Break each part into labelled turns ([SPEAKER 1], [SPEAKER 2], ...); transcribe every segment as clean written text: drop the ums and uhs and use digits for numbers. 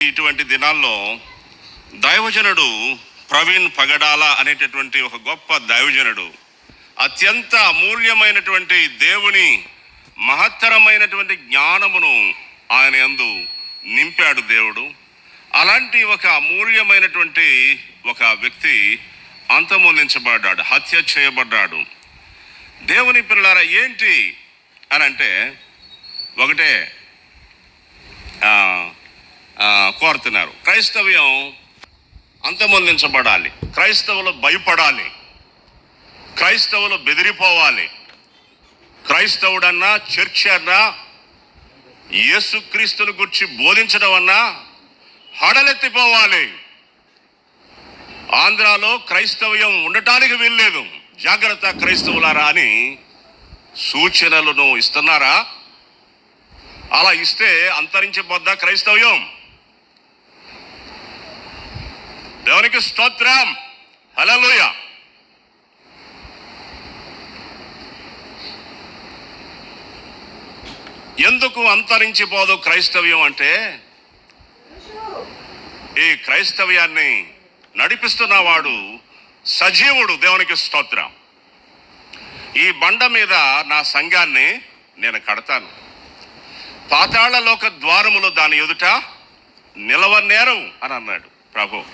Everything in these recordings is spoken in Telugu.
[SPEAKER 1] ఇటువంటి దినాల్లో దైవజనుడు ప్రవీణ్ పగడాల అనేటటువంటి ఒక గొప్ప దైవజనుడు అత్యంత అమూల్యమైనటువంటి దేవుని మహత్తరమైనటువంటి జ్ఞానమును ఆయన యందు నింపాడు దేవుడు. అలాంటి ఒక అమూల్యమైనటువంటి ఒక వ్యక్తి అంతమొందించబడ్డాడు, హత్య చేయబడ్డాడు. దేవుని పిల్లలారా ఏంటి అని అంటే ఒకటే కోరుతున్నారు, క్రైస్తవ్యం అంతమొందించబడాలి, క్రైస్తవులు భయపడాలి, క్రైస్తవులు బెదిరిపోవాలి, క్రైస్తవుడన్నా చర్చ్ అన్నా యేసుక్రీస్తుని గురించి బోధించడం అన్నా హడలెత్తిపోవాలి. ఆంధ్రాలో క్రైస్తవ్యం ఉండటానికి వీల్లేదు, జాగ్రత్త క్రైస్తవులారా అని సూచనలను ఇస్తున్నారా? అలా ఇస్తే అంతరించిపోద్దా క్రైస్తవ్యం? దేవునికి స్తోత్రం, హల్లెలూయా. ఎందుకు అంతరించిపోదు క్రైస్తవ్యం అంటే, ఈ క్రైస్తవ్యాన్ని నడిపిస్తున్నవాడు సజీవుడు. దేవునికి స్తోత్రం. ఈ బండ మీద నా సంఘాన్ని నేను కడతాను, పాతాళలోక ద్వారములు దాని ఎదుట నిలవనేరవు అని అన్నాడు ప్రభు.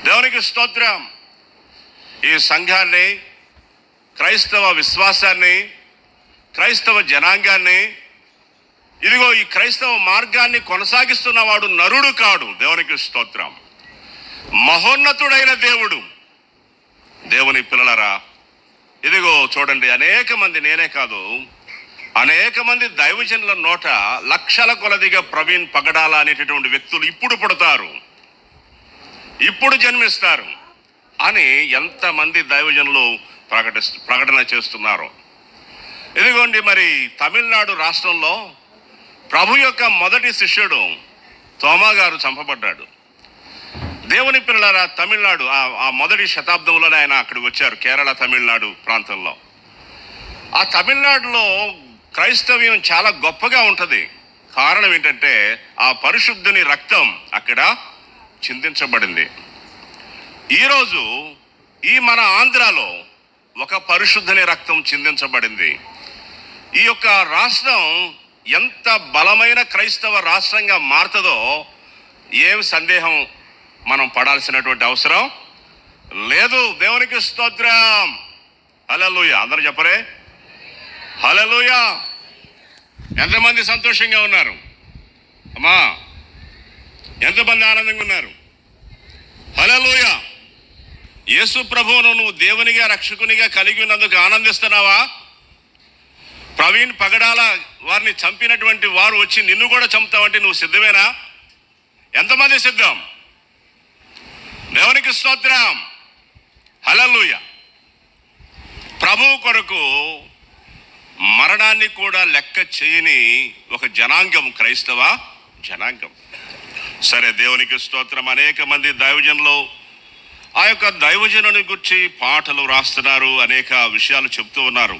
[SPEAKER 1] దేవునికి స్తోత్రం. ఈ సంఘాన్ని, క్రైస్తవ విశ్వాసాన్ని, క్రైస్తవ జనాంగాన్ని, ఇదిగో ఈ క్రైస్తవ మార్గాన్ని కొనసాగిస్తున్నవాడు నరుడు కాడు. దేవునికి స్తోత్రం. మహోన్నతుడైన దేవుడు. దేవుని పిల్లలరా, ఇదిగో చూడండి, అనేక మంది, నేనే కాదు అనేక మంది దైవజనుల నోట లక్షల కొలదిగా ప్రవీణ్ పగడాల అనేటటువంటి వ్యక్తులు ఇప్పుడు పుడతారు, ఇప్పుడు జన్మిస్తారు అని ఎంతమంది దైవజనులు ప్రకటన చేస్తున్నారు. ఇదిగోండి, మరి తమిళనాడు రాష్ట్రంలో ప్రభు యొక్క మొదటి శిష్యుడు తోమా గారు చంపబడ్డాడు. దేవుని పిల్లలారా, తమిళనాడు ఆ మొదటి శతాబ్దంలోనే ఆయన అక్కడికి వచ్చారు, కేరళ తమిళనాడు ప్రాంతంలో. ఆ తమిళనాడులో క్రైస్తవ్యం చాలా గొప్పగా ఉంటుంది. కారణం ఏంటంటే ఆ పరిశుద్ధుని రక్తం అక్కడ చిందించబడింది. ఈరోజు ఈ మన ఆంధ్రాలో ఒక పరిశుద్ధుని రక్తం చిందించబడింది. ఈ యొక్క రాష్ట్రం ఎంత బలమైన క్రైస్తవ రాష్ట్రంగా మారుతుందో ఏం సందేహం మనం పడాల్సినటువంటి అవసరం లేదు. దేవునికి స్తోత్రం, హల్లెలూయా. అందరూ చెప్పరే హల్లెలూయా. ఎంతమంది సంతోషంగా ఉన్నారు అమ్మా? ఎంతమంది ఆనందంగా ఉన్నారు? హల్లెలూయా. యేసు ప్రభువును నువ్వు దేవునిగా రక్షకునిగా కలిగి ఉన్నందుకు ఆనందిస్తున్నావా? ప్రవీణ్ పగడాల వారిని చంపినటువంటి వారు వచ్చి నిన్ను కూడా చంపుతావంటే నువ్వు సిద్ధమేనా? ఎంతమంది సిద్ధం? దేవునికి స్తోత్రం, హల్లెలూయా. ప్రభువు కొరకు మరణాన్ని కూడా లెక్క చేయని ఒక జనాంగం క్రైస్తవ జనాంగం. సరే, దేవునికి స్తోత్రం. అనేక మంది దైవజనులు ఆ యొక్క దైవజనుని గురించి పాటలు రాస్తున్నారు, అనేక విషయాలు చెప్తూ ఉన్నారు.